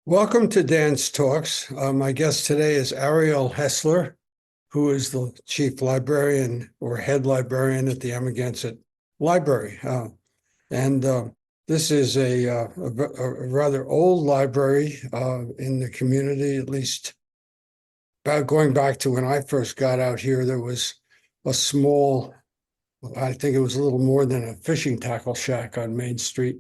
Welcome to Dan's Talks. My guest today is Arielle Hessler, who is the chief librarian or head librarian at the Amagansett Library. And this is a rather old library in the community, at least going back to when I first got out here. There was a small, I think it was a little more than a fishing tackle shack on Main Street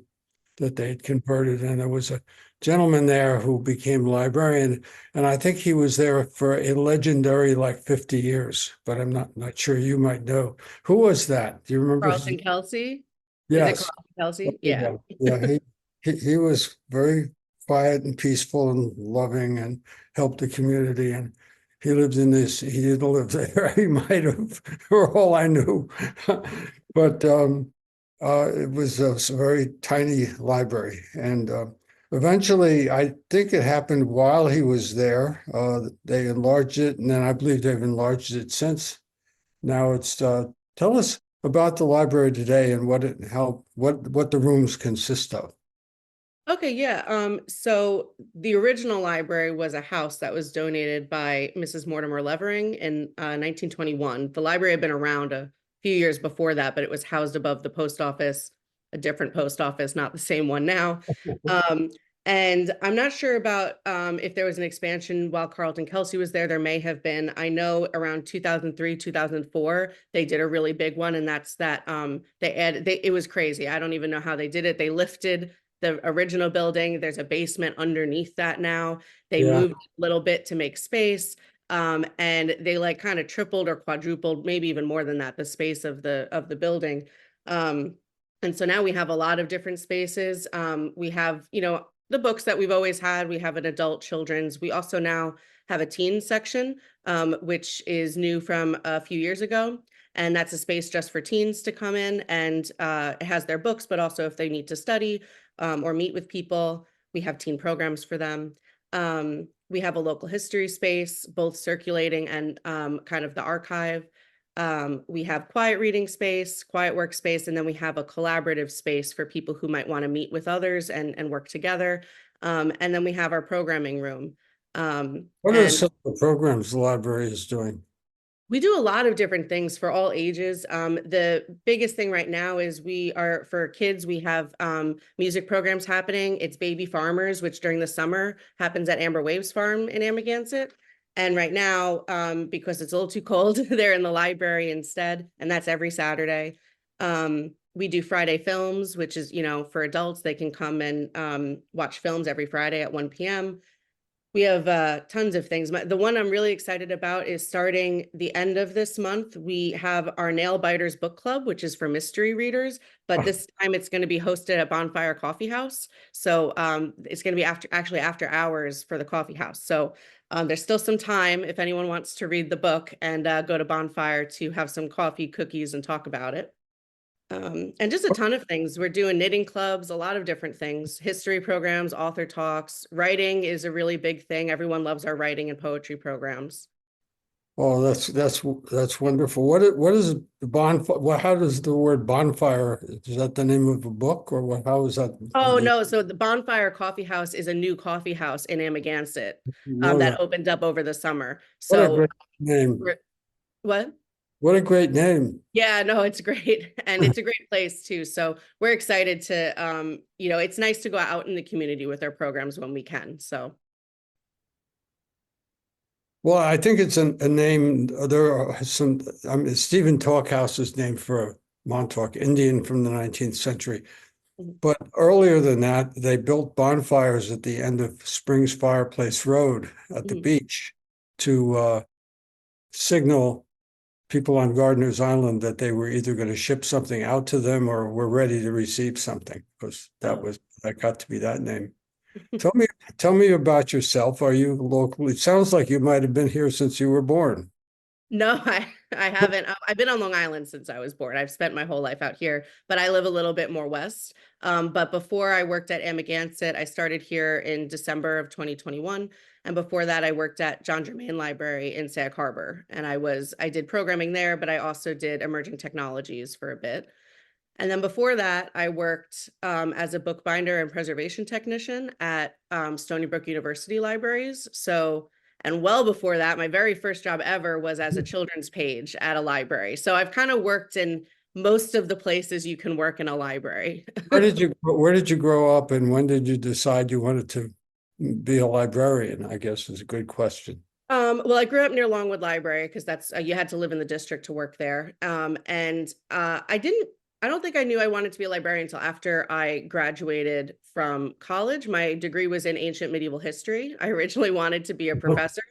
that they had converted, and there was a gentleman there who became librarian, and I think he was there for a legendary 50 years, but I'm not sure. You might know. Who was that? Do you remember Carlton Kelsey? Is it Yes. Carlton Kelsey? Yeah. Yeah, yeah. He was very quiet and peaceful and loving and helped the community. And he lived in this, he didn't live there. He might have, for all I knew. But it was a very tiny library. And eventually, I think it happened while he was there. They enlarged it, and then I believe they've enlarged it since. Now it's tell us about the library today and what the rooms consist of. Okay, yeah. So the original library was a house that was donated by Mrs. Mortimer Levering in 1921. The library had been around a few years before that, but it was housed above the post office, a different post office, not the same one now. Um, and I'm not sure about if there was an expansion while Carlton Kelsey was there. There may have been. I know around 2003, 2004, they did a really big one, and that's that it was crazy. I don't even know how they did it. They lifted the original building. There's a basement underneath that now. They Yeah. moved a little bit to make space. And they kind of tripled or quadrupled, maybe even more than that, the space of the building. And so now we have a lot of different spaces. We have, the books that we've always had. We have an adult children's. We also now have a teen section, which is new from a few years ago. And that's a space just for teens to come in, and it has their books, but also if they need to study or meet with people, we have teen programs for them. We have a local history space, both circulating and kind of the archive. We have quiet reading space, quiet workspace, and then we have a collaborative space for people who might want to meet with others and work together. And then we have our programming room. What are some of the programs the library is doing? We do a lot of different things for all ages. The biggest thing right now is for kids, we have music programs happening. It's Baby Farmers, which during the summer happens at Amber Waves Farm in Amagansett. And right now, because it's a little too cold, they're in the library instead, and that's every Saturday. We do Friday films, which is, for adults, they can come and watch films every Friday at 1 p.m. We have tons of things. The one I'm really excited about is starting the end of this month. We have our Nail Biters Book Club, which is for mystery readers, but this time it's going to be hosted at Bonfire Coffee House. So it's going to be after hours for the coffee house. So there's still some time if anyone wants to read the book and go to Bonfire to have some coffee, cookies, and talk about it. And just a ton of things. We're doing knitting clubs, a lot of different things, history programs, author talks. Writing is a really big thing. Everyone loves our writing and poetry programs. Oh, that's wonderful. What is the bonfire? How does the word bonfire, is that the name of a book, or what? How is that? Oh, no. So the Bonfire Coffee House is a new coffee house in Amagansett Know that that. opened up over the summer. What a So great name. what? What a great name. Yeah, no, it's great. And it's a great place too. So we're excited to, it's nice to go out in the community with our programs when we can. So. Well, I think it's a name. There are some. Stephen Talkhouse is named for a Montauk Indian from the 19th century. But earlier than that, they built bonfires at the end of Springs Fireplace Road at the beach to signal people on Gardiner's Island that they were either going to ship something out to them or were ready to receive something, because that got to be that name. Tell me about yourself. Are you local? It sounds like you might have been here since you were born. No, I haven't. I've been on Long Island since I was born. I've spent my whole life out here, but I live a little bit more west. But before I worked at Amagansett, I started here in December of 2021. And before that, I worked at John Jermain Library in Sag Harbor. And I did programming there, but I also did emerging technologies for a bit. And then before that, I worked as a bookbinder and preservation technician at Stony Brook University Libraries. So, and well before that, my very first job ever was as a children's page at a library. So I've kind of worked in most of the places you can work in a library. Where did you grow up, and when did you decide you wanted to be a librarian? I guess is a good question. Well, I grew up near Longwood Library because that's you had to live in the district to work there. I don't think I knew I wanted to be a librarian until after I graduated from college. My degree was in ancient medieval history. I originally wanted to be a professor,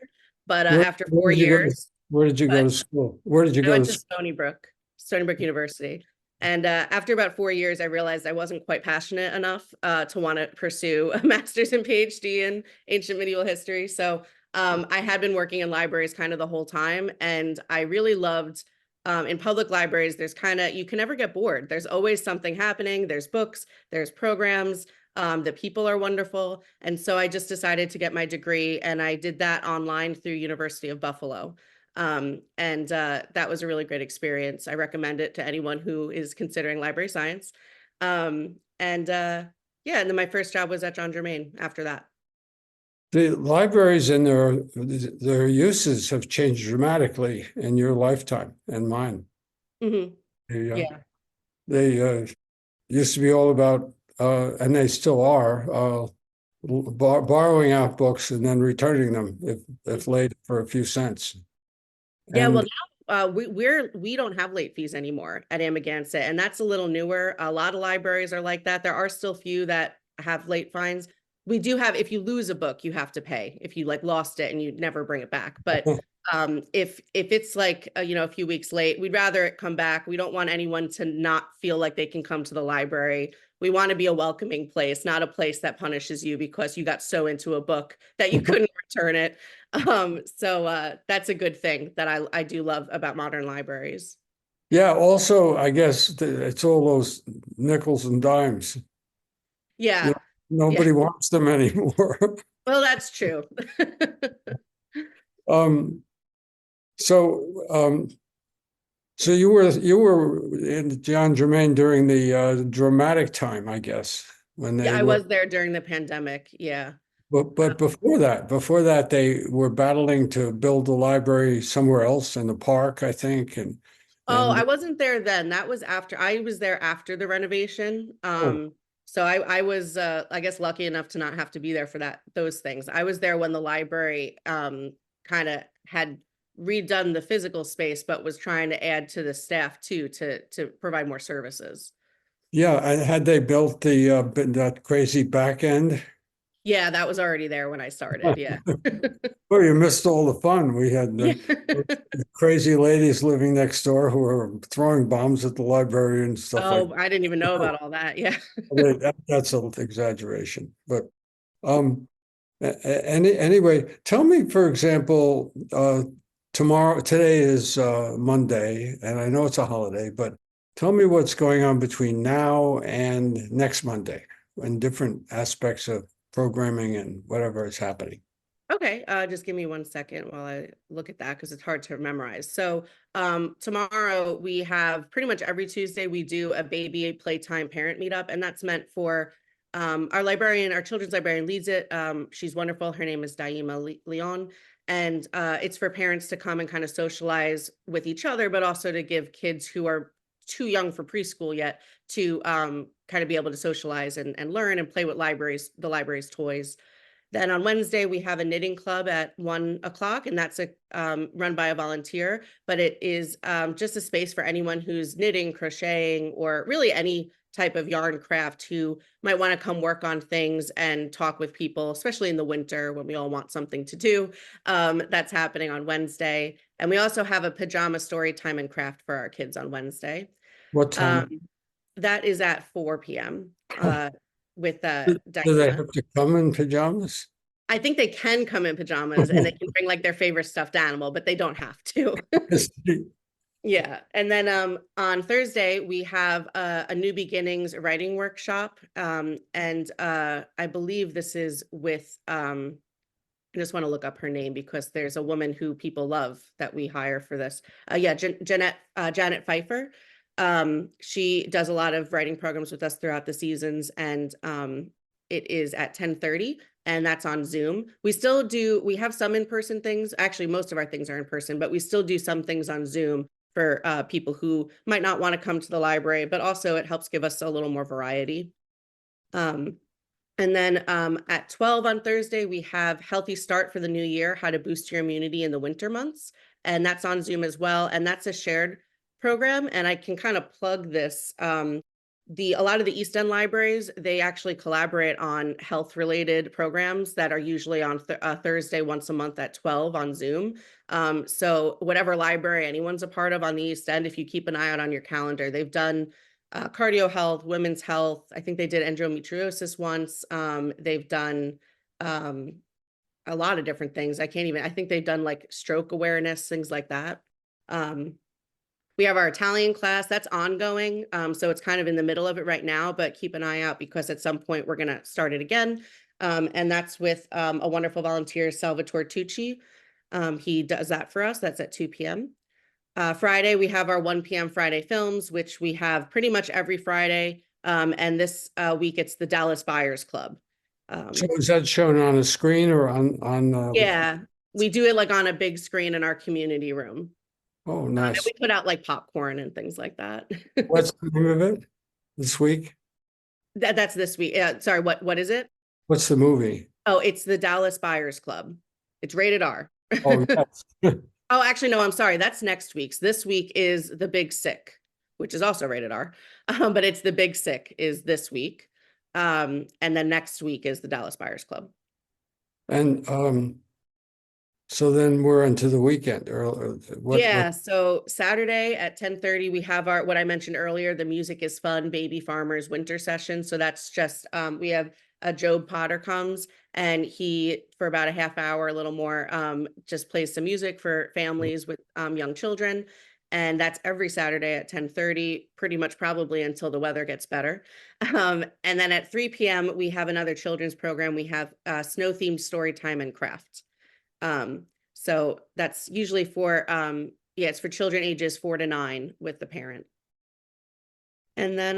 but after Where four did you go to, years, where did you go but to school? Where did you I go went to to school? Stony Brook University. And after about 4 years, I realized I wasn't quite passionate enough to want to pursue a master's and PhD in ancient medieval history. So I had been working in libraries kind of the whole time. And I really loved in public libraries, there's kind of, you can never get bored. There's always something happening. There's books, there's programs. The people are wonderful. And so I just decided to get my degree, and I did that online through University of Buffalo. That was a really great experience. I recommend it to anyone who is considering library science. Yeah, and then my first job was at John Jermain after that. The libraries and their uses have changed dramatically in your lifetime and mine. Mhm. They, Yeah. they used to be all about, and they still are, borrowing out books and then returning them if late for a few cents. Yeah, well, And now we don't have late fees anymore at Amagansett, and that's a little newer. A lot of libraries are like that. There are still few that have late fines. We do have, if you lose a book, you have to pay if you like lost it and you never bring it back. But if it's like a few weeks late, we'd rather it come back. We don't want anyone to not feel like they can come to the library. We want to be a welcoming place, not a place that punishes you because you got so into a book that you couldn't return it. That's a good thing that I do love about modern libraries. yeah, also, I guess it's all those nickels and dimes. You Yeah. know, Yeah. nobody wants them anymore. Well, that's true. Um, so so you were in John Jermain during the dramatic time, I guess, when Yeah, they I were. was there during the pandemic. Yeah. But before that, they were battling to build the library somewhere else in the park, I think, Oh, and I wasn't there then. That was after I was there after the renovation. oh So I was I guess lucky enough to not have to be there for those things. I was there when the library kind of had redone the physical space, but was trying to add to the staff too to provide more services. yeah, had they built that crazy back end? Yeah, that was already there when I started. Yeah. Well, you missed all the fun. We had Yeah. the crazy ladies living next door who were throwing bombs at the library and stuff like Oh, I didn't even know about all that. Yeah. That's an exaggeration. But um, anyway, tell me, for example, today is Monday, and I know it's a holiday, but tell me what's going on between now and next Monday in different aspects of programming and whatever is happening. Okay, just give me 1 second while I look at that because it's hard to memorize. So tomorrow we have pretty much every Tuesday we do a baby playtime parent meetup, and that's meant for our librarian, our children's librarian leads it. She's wonderful. Her name is Daima Leon, and it's for parents to come and kind of socialize with each other, but also to give kids who are too young for preschool yet to kind of be able to socialize and learn and play with the library's toys. Then on Wednesday, we have a knitting club at 1 o'clock, and that's run by a volunteer, but it is just a space for anyone who's knitting, crocheting, or really any type of yarn craft who might want to come work on things and talk with people, especially in the winter when we all want something to do. That's happening on Wednesday. And we also have a pajama story time and craft for our kids on Wednesday. What time? That is at 4 p.m. With Do they Diana. have to come in pajamas? I think they can come in pajamas and they can bring like their favorite stuffed animal, but they don't have to. Yeah. And then on Thursday, we have a New Beginnings writing workshop. I believe this is with, I just want to look up her name because there's a woman who people love that we hire for this. Yeah, Janet Pfeiffer. She does a lot of writing programs with us throughout the seasons, and it is at 10:30, and that's on Zoom. We have some in-person things. Actually, most of our things are in person, but we still do some things on Zoom for people who might not want to come to the library, but also it helps give us a little more variety. And then at 12 on Thursday, we have Healthy Start for the New Year, How to Boost Your Immunity in the Winter Months. And that's on Zoom as well. And that's a shared program. And I can kind of plug this. A lot of the East End libraries, they actually collaborate on health related programs that are usually on Thursday once a month at 12 on Zoom. So whatever library anyone's a part of on the East End, if you keep an eye out on your calendar, they've done cardio health, women's health. I think they did endometriosis once. They've done a lot of different things. I think they've done like stroke awareness, things like that. We have our Italian class that's ongoing. So it's kind of in the middle of it right now, but keep an eye out because at some point we're going to start it again. And that's with a wonderful volunteer, Salvatore Tucci. He does that for us. That's at 2 p.m. Friday, we have our 1 p.m. Friday films, which we have pretty much every Friday. And this week it's the Dallas Buyers Club. So is that shown on a screen or on? Yeah, we do it like on a big screen in our community room. Oh, And nice. we put out like popcorn and things like that. What's the name of it this week? That's this week. Sorry, what is it? What's the movie? Oh, it's the Dallas Buyers Club. It's rated R. Oh, yes. Oh, actually, no, I'm sorry. That's next week's. This week is The Big Sick, which is also rated R. But it's The Big Sick is this week. And then next week is the Dallas Buyers Club. And so then we're into the weekend. Yeah, so Saturday at 10:30, we have our, what I mentioned earlier, the Music is Fun Baby Farmers Winter Session. So that's just, we have Job Potter comes and he, for about a half hour, a little more, just plays some music for families with young children. And that's every Saturday at 10:30, pretty much probably until the weather gets better. And then at 3 p.m., we have another children's program. We have snow-themed story time and craft. So that's usually for, it's for children ages 4 to 9 with the parent. And then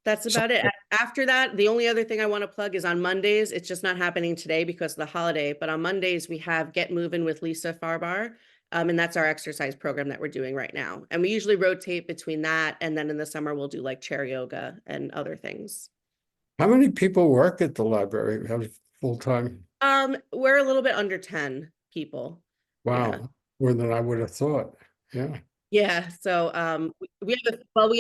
that's about it. After that, the only other thing I want to plug is on Mondays. It's just not happening today because of the holiday, but on Mondays we have Get Moving with Lisa Farbar. And that's our exercise program that we're doing right now. And we usually rotate between that. And then in the summer, we'll do like chair yoga and other things. How many people work at the library? How full time? We're a little bit under 10 people. Wow, Yeah. more than I would have thought. Yeah. Yeah. So we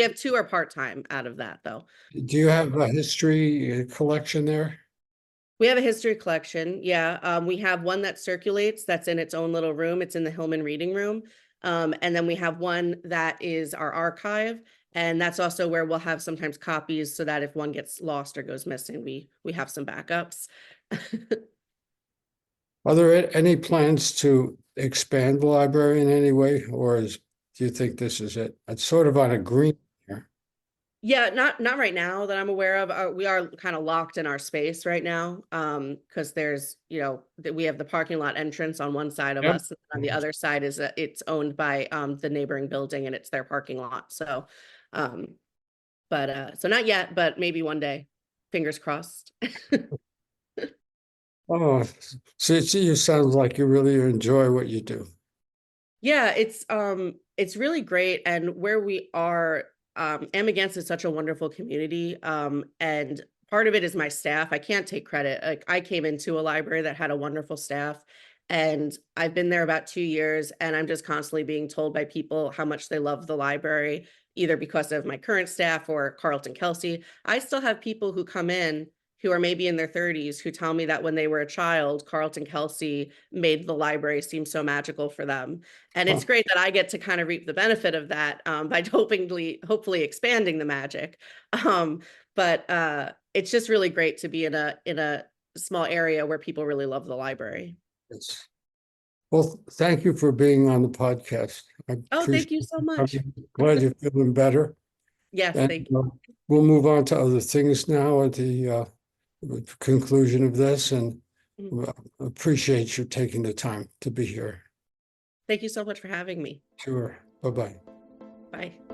have 2 are part-time out of that though. Do you have a history collection there? We have a history collection. Yeah. We have one that circulates that's in its own little room. It's in the Hillman Reading Room. And then we have one that is our archive. And that's also where we'll have sometimes copies so that if one gets lost or goes missing, we have some backups. Are there any plans to expand the library in any way, or do you think this is it? It's sort of on a green here. Yeah, not right now that I'm aware of. We are kind of locked in our space right now because there's, we have the parking lot entrance on one side of us. And on the other side is it's owned by the neighboring building and it's their parking lot. So, so not yet, but maybe one day. Fingers crossed. Oh, so you sound like you really enjoy what you do. Yeah, it's really great. And where we are, Amagansett is such a wonderful community. And part of it is my staff. I can't take credit. Like I came into a library that had a wonderful staff and I've been there about 2 years and I'm just constantly being told by people how much they love the library, either because of my current staff or Carlton Kelsey. I still have people who come in who are maybe in their 30s who tell me that when they were a child, Carlton Kelsey made the library seem so magical for them. And it's great that I get to kind of reap the benefit of that by hopefully expanding the magic. But it's just really great to be in a small area where people really love the library. Well, thank you for being on the podcast. Thank you so much. I'm glad you're feeling better. Yes, and, thank you. We'll move on to other things now at the conclusion of this, and appreciate you taking the time to be here. Thank you so much for having me. Sure. Bye-bye. Bye.